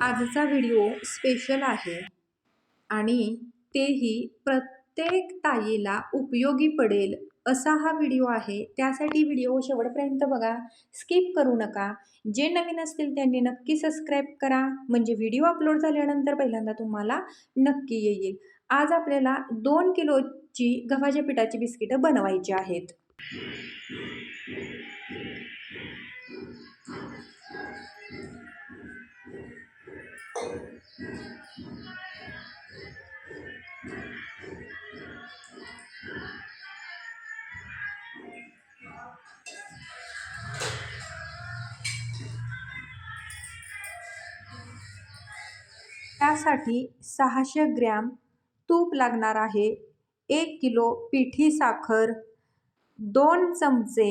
आजचा video special आहे आणि तेही प्रत्येक ताईला उपयोगी पडेल असा हा व्हिडिओ आहे. त्यासाठी व्हिडिओ शेवटपर्यंत बघा, स्किप करू नका. जे नवीन असतील त्यांनी नक्की सबस्क्राईब करा, म्हणजे व्हिडिओ अपलोड झाल्यानंतर पहिल्यांदा तुम्हाला नक्की येईल. आज आपल्याला 2 किलोची गव्हाच्या पिठाची बिस्किटं बनवायची आहेत. त्यासाठी 600 ग्रॅम तूप लागणार आहे, 1 किलो पिठी साखर, 2 चमचे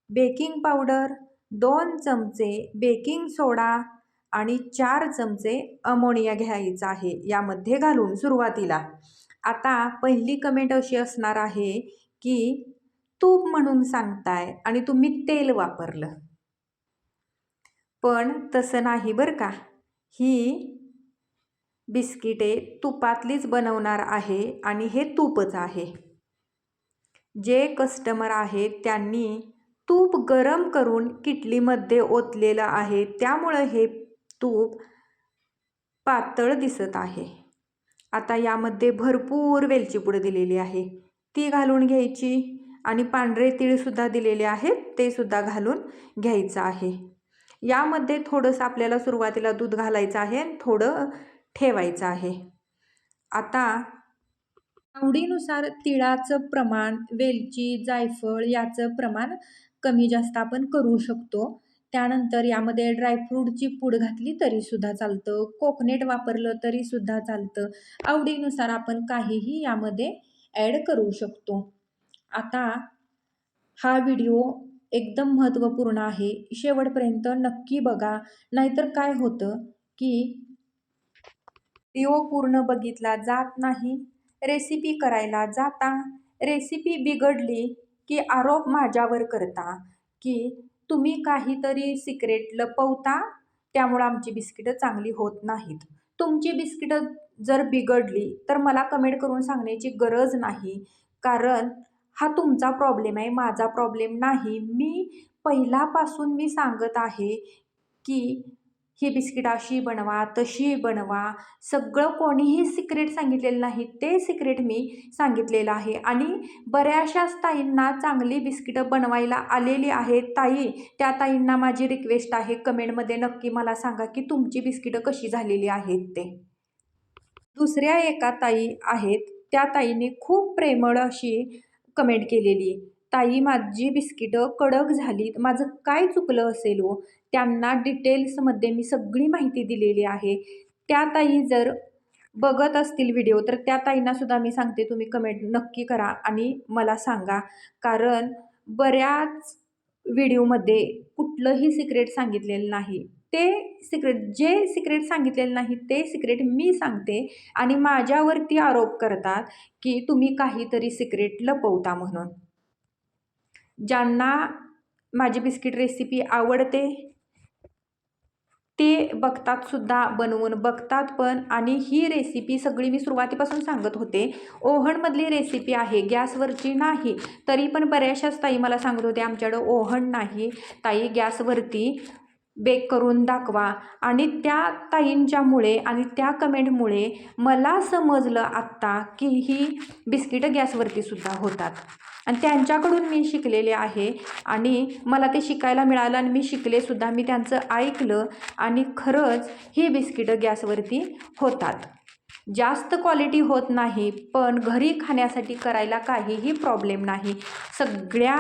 बेकिंग पावडर, 2 चमचे बेकिंग सोडा आणि 4 चमचे अमोनिया घ्यायचा आहे यामध्ये घालून सुरुवातीला. आता पहिली कमेंट अशी असणार आहे की तूप म्हणून सांगताय आणि तुम्ही तेल वापरलं, पण तसं नाही बरं का. ही बिस्किटे तुपातलीच बनवणार आहे आणि हे तूपच आहे. जे कस्टमर आहेत त्यांनी तूप गरम करून किटलीमध्ये ओतलेलं आहे, त्यामुळं हे तूप पातळ दिसत आहे. आता यामध्ये भरपूर वेलची पूड दिलेली आहे, ती घालून घ्यायची आणि पांढरे तीळसुद्धा दिलेले आहेत, ते सुद्धा घालून घ्यायचं आहे. यामध्ये थोडंसं आपल्याला सुरुवातीला दूध घालायचं आहे, थोडं ठेवायचं आहे. आता आवडीनुसार तिळाचं प्रमाण, वेलची, जायफळ याचं प्रमाण कमी जास्त आपण करू शकतो. त्यानंतर यामध्ये ड्रायफ्रूटची पूड घातली तरीसुद्धा चालतं, कोकोनट वापरलं तरीसुद्धा चालतं. आवडीनुसार आपण काहीही यामध्ये ॲड करू शकतो. आता हा व्हिडिओ एकदम महत्त्वपूर्ण आहे, शेवटपर्यंत नक्की बघा. नाहीतर काय होतं की व्हिडिओ पूर्ण बघितला जात नाही, रेसिपी करायला जाता, रेसिपी बिघडली की आरोप माझ्यावर करता की तुम्ही काहीतरी सिक्रेट लपवता, त्यामुळं आमची बिस्किटं चांगली होत नाहीत. तुमची बिस्किटं जर बिघडली तर मला कमेंट करून सांगण्याची गरज नाही, कारण हा तुमचा प्रॉब्लेम आहे, माझा प्रॉब्लेम नाही. पहिल्यापासून मी सांगत आहे की ही बिस्किट अशी बनवा, तशी बनवा. सगळं कोणीही सिक्रेट सांगितलेलं नाही, ते सिक्रेट मी सांगितलेलं आहे. आणि बऱ्याचशाच ताईंना चांगली बिस्किटं बनवायला आलेली आहेत. त्या ताईंना माझी रिक्वेस्ट आहे, कमेंटमध्ये नक्की मला सांगा की तुमची बिस्किटं कशी झालेली आहेत ते. दुसऱ्या एका ताई आहेत, त्या ताईंनी खूप प्रेमळ अशी कमेंट केलेली, ताई माझी बिस्किटं कडक झालीत, माझं काय चुकलं असेल हो. त्यांना डिटेल्समध्ये मी सगळी माहिती दिलेली आहे. त्या ताई जर बघत असतील व्हिडिओ तर त्या ताईंनासुद्धा मी सांगते, तुम्ही कमेंट नक्की करा आणि मला सांगा, कारण बऱ्याच व्हिडिओमध्ये कुठलंही सिक्रेट सांगितलेलं नाही. जे सिक्रेट सांगितलेलं नाही ते सिक्रेट मी सांगते आणि माझ्यावरती आरोप करतात की तुम्ही काहीतरी सिक्रेट लपवता म्हणून. ज्यांना माझी बिस्किट रेसिपी आवडते ते बघतात सुद्धा, बनवून बघतात पण. आणि ही रेसिपी सगळी मी सुरुवातीपासून सांगत होते, ओव्हनमधली रेसिपी आहे, गॅसवरची नाही. तरी पण बऱ्याचशाच ताई मला सांगत होते आमच्याकडं ओव्हन नाही ताई, गॅसवरती बेक करून दाखवा. आणि त्या ताईंच्यामुळे आणि त्या कमेंटमुळे मला समजलं आत्ता की ही बिस्किटं गॅसवरती सुद्धा होतात. आणि त्यांच्याकडून मी शिकलेले आहे आणि मला ते शिकायला मिळालं आणि मी शिकलेसुद्धा. मी त्यांचं ऐकलं आणि खरंच ही बिस्किटं गॅसवरती होतात. जास्त क्वालिटी होत नाही, पण घरी खाण्यासाठी करायला काहीही प्रॉब्लेम नाही. सगळ्या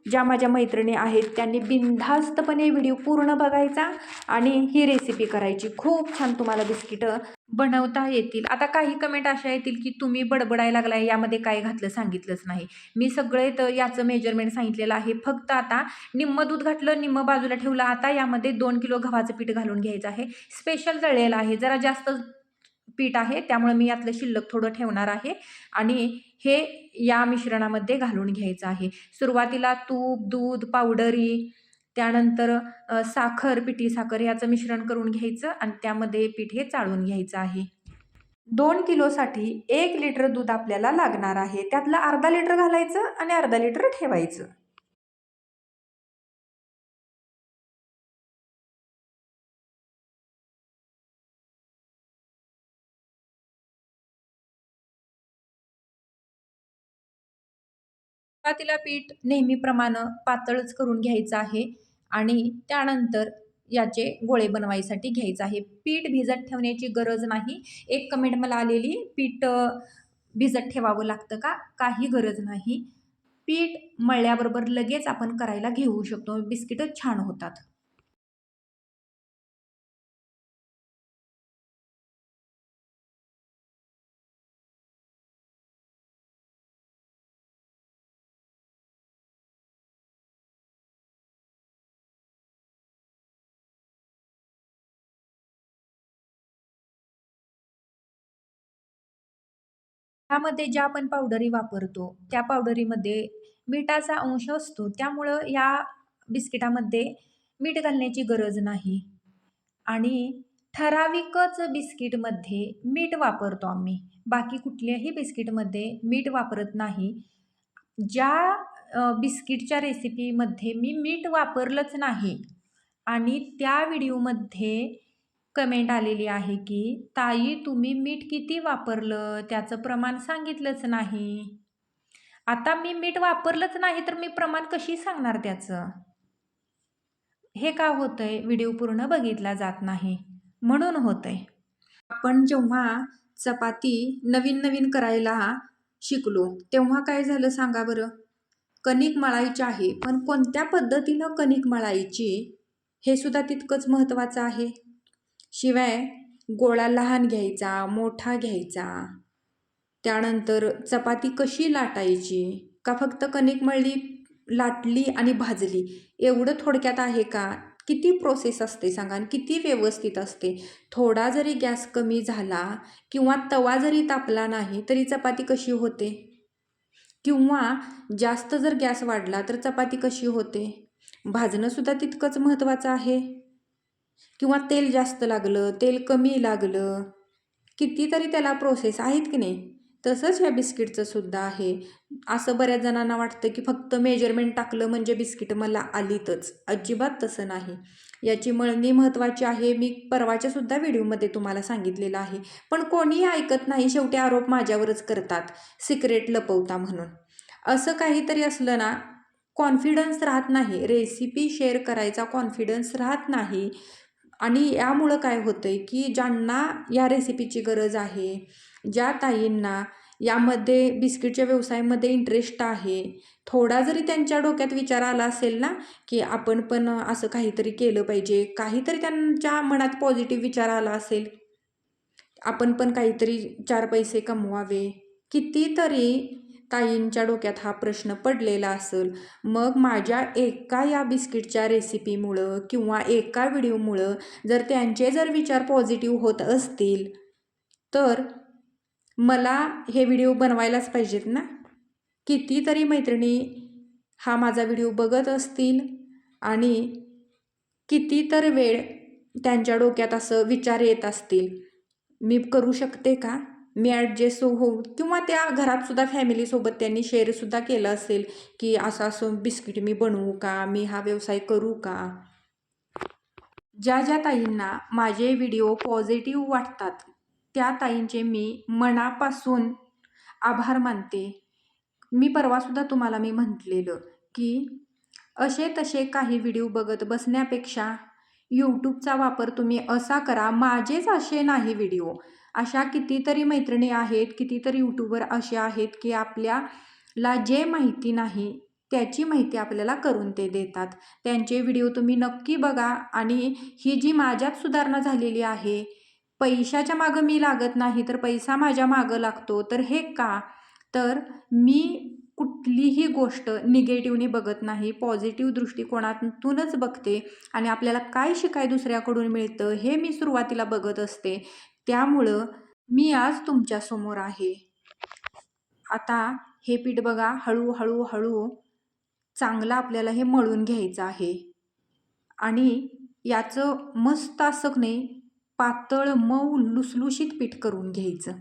ज्या माझ्या मैत्रिणी आहेत त्यांनी बिनधास्तपणे व्हिडिओ पूर्ण बघायचा आणि ही रेसिपी करायची. खूप छान तुम्हाला बिस्किटं बनवता येतील. आता काही कमेंट अशा येतील की तुम्ही बडबडायला लागलाय, यामध्ये काय घातलं सांगितलंच नाही. मी सगळे तर याचं मेजरमेंट सांगितलेलं आहे. फक्त आता निम्म दूध घातलं, निम्म बाजूला ठेवलं. आता यामध्ये 2 किलो गव्हाचं पीठ घालून घ्यायचं आहे. स्पेशल तळलेलं आहे, जरा जास्त पीठ आहे, त्यामुळे मी यातलं शिल्लक थोडं ठेवणार आहे आणि हे या मिश्रणामध्ये घालून घ्यायचं आहे. सुरुवातीला तूप, दूध, पावडरी त्यानंतर साखर, पिठी साखर याचं मिश्रण करून घ्यायचं आणि त्यामध्ये पीठ हे चाळून घ्यायचं आहे. 2 किलोसाठी 1 लिटर दूध आपल्याला लागणार आहे. त्यातलं अर्धा लिटर घालायचं आणि अर्धा लिटर ठेवायचं. चपातीला पीठ नेहमीप्रमाणे पातळच करून घ्यायचं आहे आणि त्यानंतर याचे गोळे बनवायसाठी घ्यायचं आहे. पीठ भिजत ठेवण्याची गरज नाही. एक कमेंट मला आलेली, पीठ भिजत ठेवावं लागतं का? काही गरज नाही. पीठ मळल्याबरोबर लगेच आपण करायला घेऊ शकतो. बिस्किटं छान होतात. त्यामध्ये ज्या आपण पावडरी वापरतो, त्या पावडरीमध्ये मिठाचा अंश असतो. त्यामुळं या बिस्किटामध्ये मीठ घालण्याची गरज नाही आणि ठराविकच बिस्किटमध्ये मीठ वापरतो आम्ही. बाकी कुठल्याही बिस्किटमध्ये मीठ वापरत नाही. ज्या बिस्किटच्या रेसिपीमध्ये मी मीठ वापरलंच नाही आणि त्या व्हिडिओमध्ये कमेंट आलेली आहे की ताई तुम्ही मीठ किती वापरलं? त्याचं प्रमाण सांगितलंच नाही. आता मी मीठ वापरलंच नाही तर मी प्रमाण कशी सांगणार त्याचं? हे का होतंय? व्हिडिओ पूर्ण बघितला जात नाही. म्हणून होतंय. आपण जेव्हा चपाती नवीन करायला शिकलो, तेव्हा काय झालं सांगा बरं? कणिक मळायची आहे, पण कोणत्या पद्धतीनं कणिक मळायची हे सुद्धा तितकंच महत्त्वाचं आहे. शिवाय गोळा लहान घ्यायचा, मोठा घ्यायचा. त्यानंतर चपाती कशी लाटायची? का फक्त कणिक मळली, लाटली आणि भाजली एवढं थोडक्यात आहे का? किती प्रोसेस असते सांगा आणि किती व्यवस्थित असते. थोडा जरी गॅस कमी झाला किंवा तवा जरी तापला नाही तरी चपाती कशी होते? किंवा जास्त जर गॅस वाढला तर चपाती कशी होते? भाजणंसुद्धा तितकंच महत्त्वाचं आहे. किंवा तेल जास्त लागलं, तेल कमी लागलं, कितीतरी त्याला प्रोसेस आहेत की नाही? तसंच ह्या बिस्किटचं सुद्धा आहे. असं बऱ्याच जणांना वाटतं की फक्त मेजरमेंट टाकलं म्हणजे बिस्किट मला आलीतच. अजिबात तसं नाही. याची मळणी महत्त्वाची आहे. मी परवाच्या सुद्धा व्हिडिओमध्ये तुम्हाला सांगितलेलं आहे. पण कोणीही ऐकत नाही. शेवटी आरोप माझ्यावरच करतात, सिक्रेट लपवता म्हणून. असं काहीतरी असलं ना, कॉन्फिडन्स राहत नाही. रेसिपी शेअर करायचा कॉन्फिडन्स राहत नाही. आणि यामुळं काय होतं आहे की ज्यांना या रेसिपीची गरज आहे, ज्या ताईंना यामध्ये बिस्किटच्या व्यवसायामध्ये इंटरेस्ट आहे, थोडा जरी त्यांच्या डोक्यात विचार आला असेल ना की आपण पण असं काहीतरी केलं पाहिजे, काहीतरी त्यांच्या मनात पॉझिटिव्ह विचार आला असेल, आपण पण काहीतरी 4 पैसे कमवावे, कितीतरी ताईंच्या डोक्यात हा प्रश्न पडलेला असेल. मग माझ्या एका या बिस्किटच्या रेसिपीमुळं किंवा एका व्हिडिओमुळं जर त्यांचे जर विचार पॉझिटिव्ह होत असतील, तर मला हे व्हिडिओ बनवायलाच पाहिजेत ना. कितीतरी मैत्रिणी हा माझा व्हिडिओ बघत असतील आणि कितीतरी वेळ त्यांच्या डोक्यात असं विचार येत असतील, मी करू शकते का? मी ॲडजस्ट होऊ किंवा त्या घरातसुद्धा फॅमिलीसोबत त्यांनी शेअरसुद्धा केलं असेल की असं बिस्किट मी बनवू का? मी हा व्यवसाय करू का? ज्या ताईंना माझे व्हिडिओ पॉझिटिव्ह वाटतात, त्या ताईंचे मी मनापासून आभार मानते. मी परवासुद्धा तुम्हाला म्हटलेलं की असे तसे काही व्हिडिओ बघत बसण्यापेक्षा यूट्यूबचा वापर तुम्ही असा करा. माझेच असे नाही व्हिडिओ, अशा कितीतरी मैत्रिणी आहेत, कितीतरी यूट्यूबर असे आहेत की आपल्याला जे माहिती नाही त्याची माहिती आपल्याला करून ते देतात. त्यांचे व्हिडिओ तुम्ही नक्की बघा आणि ही जी माझ्यात सुधारणा झालेली आहे, पैशाच्या मागं मी लागत नाही तर पैसा माझ्या मागं लागतो. तर हे का? तर मी कुठलीही गोष्ट निगेटिव्हनी बघत नाही, पॉझिटिव्ह दृष्टिकोनातूनच बघते आणि आपल्याला काय शिकाय दुसऱ्याकडून मिळतं हे मी सुरुवातीला बघत असते. त्यामुळं मी आज तुमच्यासमोर आहे. आता हे पीठ बघा, हळूहळू चांगलं आपल्याला हे मळून घ्यायचं आहे. आणि याचं मस्त असं की नाही पातळ मऊ लुसलुशीत पीठ करून घ्यायचं.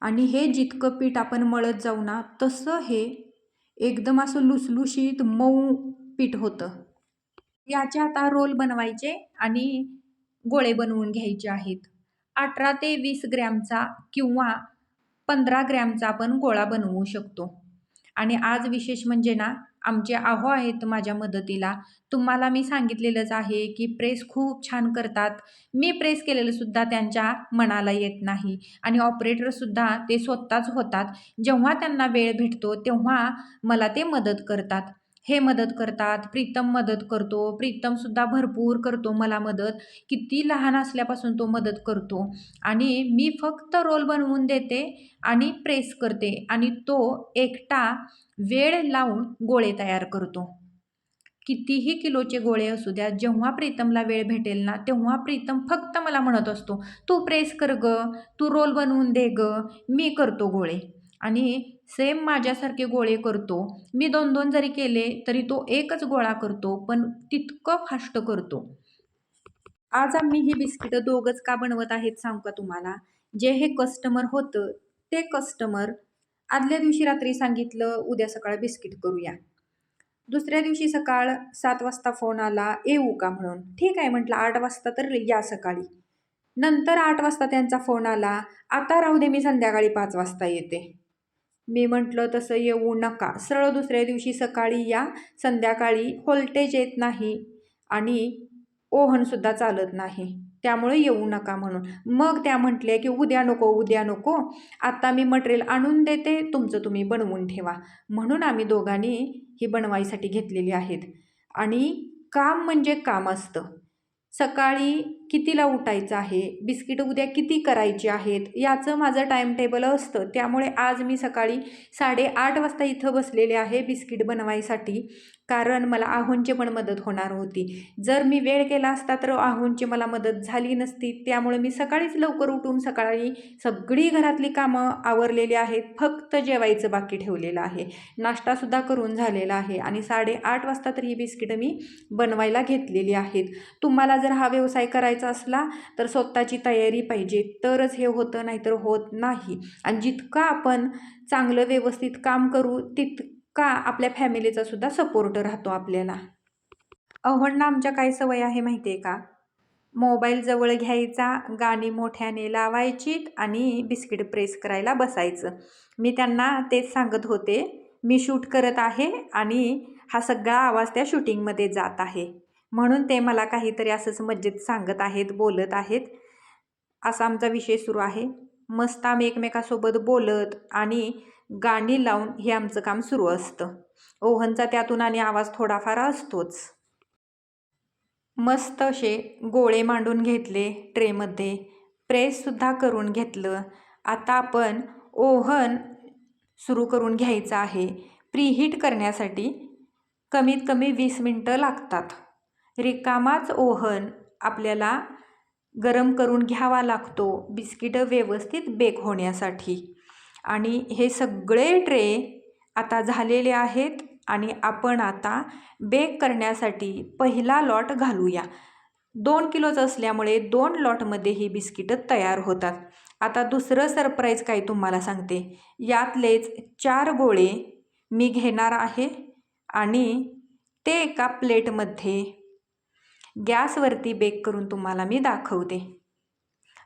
आणि हे जितकं पीठ आपण मळत जाऊ ना तसं हे एकदम असं लुसलुशीत मऊ पीठ होतं. याचे आता रोल बनवायचे आणि गोळे बनवून घ्यायचे आहेत. 18 ते 20 ग्रॅमचा किंवा 15 ग्रॅमचा आपण गोळा बनवू शकतो. आणि आज विशेष म्हणजे ना, आमचे आहो आहेत माझ्या मदतीला. तुम्हाला मी सांगितलेलंच आहे, की प्रेस खूप छान करतात. मी प्रेस केलेलं सुद्धा त्यांच्या मनाला येत नाही आणि ऑपरेटरसुद्धा ते स्वतःच होतात. जेव्हा त्यांना वेळ भेटतो, तेव्हा मला ते मदत करतात. हे मदत करतात, प्रीतम मदत करतो. प्रीतमसुद्धा भरपूर करतो मला मदत. किती लहान असल्यापासून तो मदत करतो आणि मी फक्त रोल बनवून देते आणि प्रेस करते आणि तो एकटा वेळ लावून गोळे तयार करतो. कितीही किलोचे गोळे असू द्या, जेव्हा प्रीतमला वेळ भेटेल ना, तेव्हा प्रीतम फक्त मला म्हणत असतो, "तू प्रेस कर गं, तू रोल बनवून दे गं, मी करतो गोळे." आणि सेम माझ्यासारखे गोळे करतो. मी 2-2 जरी केले, तरी तो एकच गोळा करतो, पण तितकं फास्ट करतो. आज आम्ही ही बिस्किटं दोघंच का बनवत आहेत सांगू का तुम्हाला? जे हे कस्टमर होतं, ते कस्टमर आदल्या दिवशी रात्री सांगितलं, "उद्या सकाळी बिस्किट करूया." दुसऱ्या दिवशी सकाळ 7 वाजता फोन आला, "येऊ का?" म्हणून. ठीक आहे म्हटलं, 8 वाजता तर या सकाळी. नंतर 8 वाजता त्यांचा फोन आला, "आता राहू दे, मी संध्याकाळी 5 वाजता येते." मी म्हटलं, "तसं येऊ नका. सरळ दुसऱ्या दिवशी सकाळी या. संध्याकाळी व्होल्टेज येत नाही आणि ओव्हनसुद्धा चालत नाही. त्यामुळे येऊ नका म्हणून." मग त्या म्हटल्या, की "उद्या नको, उद्या नको. आता मी मटेरियल आणून देते, तुमचं तुम्ही बनवून ठेवा." म्हणून आम्ही दोघांनी ही बनवायसाठी घेतलेली आहेत. आणि काम म्हणजे काम असतं. सकाळी कितीला उठायचं आहे, बिस्किटं उद्या किती करायची आहेत, याचं माझं टाईम टेबल असतं. त्यामुळे आज मी सकाळी 8:30 वाजता इथं बसलेले आहे बिस्किट बनवायसाठी. कारण मला आहोंची पण मदत होणार होती. जर मी वेळ केला असता तर आहोंची मला मदत झाली नसती. त्यामुळे मी सकाळीच लवकर उठून सकाळी सगळी घरातली कामं आवरलेली आहेत. फक्त जेवायचं बाकी ठेवलेलं आहे. नाश्तासुद्धा करून झालेला आहे आणि 8:30 वाजता तर ही बिस्किटं मी बनवायला घेतलेली आहेत. तुम्हाला जर हा व्यवसाय करायचा असला तर स्वतःची तयारी पाहिजे, तरच हे होतं, नाहीतर होत नाही. आणि जितकं आपण चांगलं व्यवस्थित काम करू, तितका आपल्या फॅमिलीचा सुद्धा सपोर्ट राहतो आपल्याला. अहोंना आमच्या काय सवय आहे माहिती आहे का? मोबाईल जवळ घ्यायचा, गाणी मोठ्याने लावायची आणि बिस्किट प्रेस करायला बसायचं. मी त्यांना तेच सांगत होते, मी शूट करत आहे आणि हा सगळा आवाज त्या शूटिंगमध्ये जात आहे. म्हणून ते मला काहीतरी असंच मज्जेत सांगत आहेत, बोलत आहेत. असा आमचा विषय सुरू आहे. मस्त आम्ही एकमेकांसोबत बोलत आणि गाणी लावून हे आमचं काम सुरू असतं. ओव्हनचा त्यातून आणि आवाज थोडाफार असतोच. मस्त असे गोळे मांडून घेतले ट्रेमध्ये, प्रेससुद्धा करून घेतलं. आता आपण ओव्हन सुरू करून घ्यायचं आहे. प्रीहीट करण्यासाठी कमीत कमी 20 मिनटं लागतात. रिकामाच ओव्हन आपल्याला गरम करून घ्यावा लागतो बिस्किटं व्यवस्थित बेक होण्यासाठी. आणि हे सगळे ट्रे आता झालेले आहेत आणि आपण आता बेक करण्यासाठी पहिला लॉट घालूया. 2 किलोचं असल्यामुळे 2 लॉटमध्ये ही बिस्किटं तयार होतात. आता दुसरं सरप्राईज काय तुम्हाला सांगते. यातलेच 4 गोळे मी घेणार आहे आणि ते एका प्लेटमध्ये गॅसवरती बेक करून तुम्हाला मी दाखवते.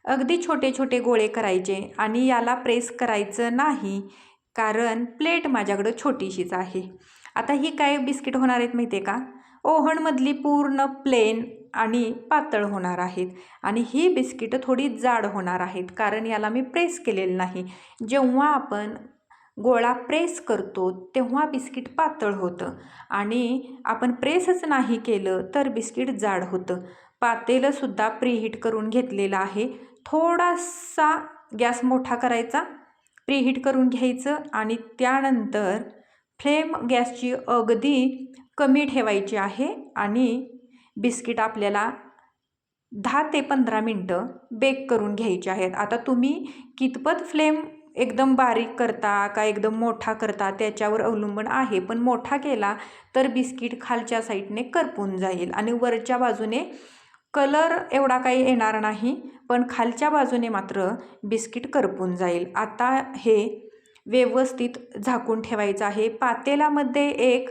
अगदी छोटे छोटे गोळे करायचे आणि याला प्रेस करायचं नाही, कारण प्लेट माझ्याकडं छोटीशीच आहे. आता ही काय बिस्किट होणार आहेत माहिती आहे का? ओव्हनमधली पूर्ण प्लेन आणि पातळ होणार आहेत आणि ही बिस्किटं थोडी जाड होणार आहेत, कारण याला मी प्रेस केलेलं नाही. जेव्हा आपण गोळा प्रेस करतो तेव्हा बिस्किट पातळ होतं आणि आपण प्रेसच नाही केलं तर बिस्किट जाड होतं. पातेलंसुद्धा प्रीहीट करून घेतलेलं आहे. थोडासा गॅस मोठा करायचा, प्रीहीट करून घ्यायचं आणि त्यानंतर फ्लेम गॅसची अगदी कमी ठेवायची आहे आणि बिस्किट आपल्याला 10 ते 15 मिनटं बेक करून घ्यायचे आहेत. आता तुम्ही कितपत फ्लेम एकदम बारीक करता का एकदम मोठा करता त्याच्यावर अवलंबून आहे, पण मोठा केला तर बिस्किट खालच्या साईडने करपून जाईल आणि वरच्या बाजूने कलर एवढा काही येणार नाही, पण खालच्या बाजूने मात्र बिस्किट करपून जाईल. आता हे व्यवस्थित झाकून ठेवायचं आहे. पातेल्यामध्ये एक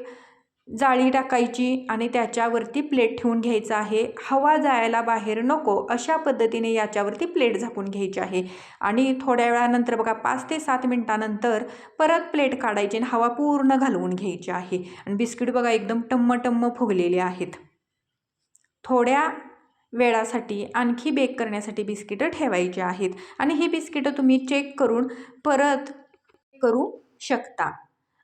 जाळी टाकायची आणि त्याच्यावरती प्लेट ठेवून घ्यायचं आहे. हवा जायला बाहेर नको अशा पद्धतीने याच्यावरती प्लेट झाकून घ्यायची आहे आणि थोड्या वेळानंतर बघा 5 ते 7 मिनटानंतर परत प्लेट काढायची आणि हवा पूर्ण घालवून घ्यायची आहे आणि बिस्किट बघा एकदम टम्म टम्म फुगलेले आहेत. थोड्या वेळासाठी आणखी बेक करण्यासाठी बिस्किटं ठेवायची आहेत आणि ही बिस्किटं तुम्ही चेक करून परत करू शकता.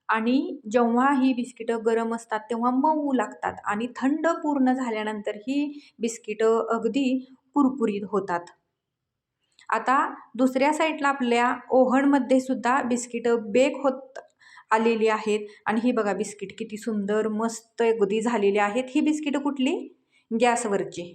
आणि जेव्हा ही बिस्किटं गरम असतात तेव्हा मऊ लागतात आणि थंड पूर्ण झाल्यानंतर ही बिस्किटं अगदी कुरकुरीत होतात. आता दुसऱ्या साईडला आपल्या ओव्हनमध्ये सुद्धा बिस्किटं बेक होत आलेली आहेत आणि ही बघा बिस्किट किती सुंदर मस्त अगदी झालेली आहेत. ही बिस्किटं कुठली? गॅसवरची.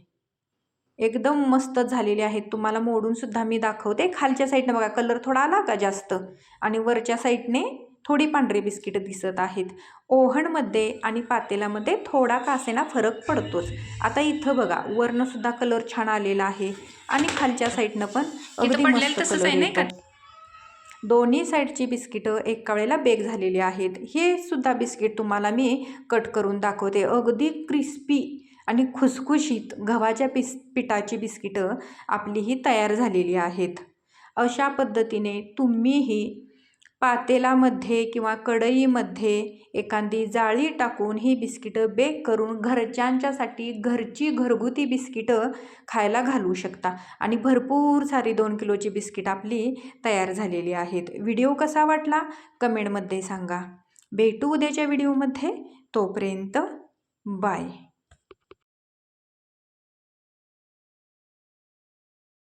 एकदम मस्त झालेली आहेत. तुम्हाला मोडून सुद्धा मी दाखवते. खालच्या साईडने बघा कलर थोडा आला का जास्त आणि वरच्या साईडने थोडी पांढरी बिस्किटं दिसत आहेत. ओव्हनमध्ये आणि पातेल्यामध्ये थोडा का असेना फरक पडतोच. आता इथं बघा वरनं सुद्धा कलर छान आलेला आहे आणि खालच्या साईडनं पण अगदी मस्त कलर येतो. दोन्ही साईडची बिस्किटं एका वेळेला बेक झालेली आहेत. हे सुद्धा बिस्किट तुम्हाला मी कट करून दाखवते. अगदी क्रिस्पी आणि खुसखुशीत गव्हाच्या पिठाची बिस्किटं आपली ही तयार झालेली आहेत. अशा पद्धतीने तुम्हीही पातेल्यामध्ये किंवा कढईमध्ये एखादी जाळी टाकून ही बिस्किटं बेक करून घरच्यांच्यासाठी घरची घरगुती बिस्किटं खायला घालू शकता आणि भरपूर सारी 2 किलोची बिस्किट आपली तयार झालेली आहेत. व्हिडिओ कसा वाटला कमेंटमध्ये सांगा. भेटू उद्याच्या व्हिडिओमध्ये. तोपर्यंत बाय.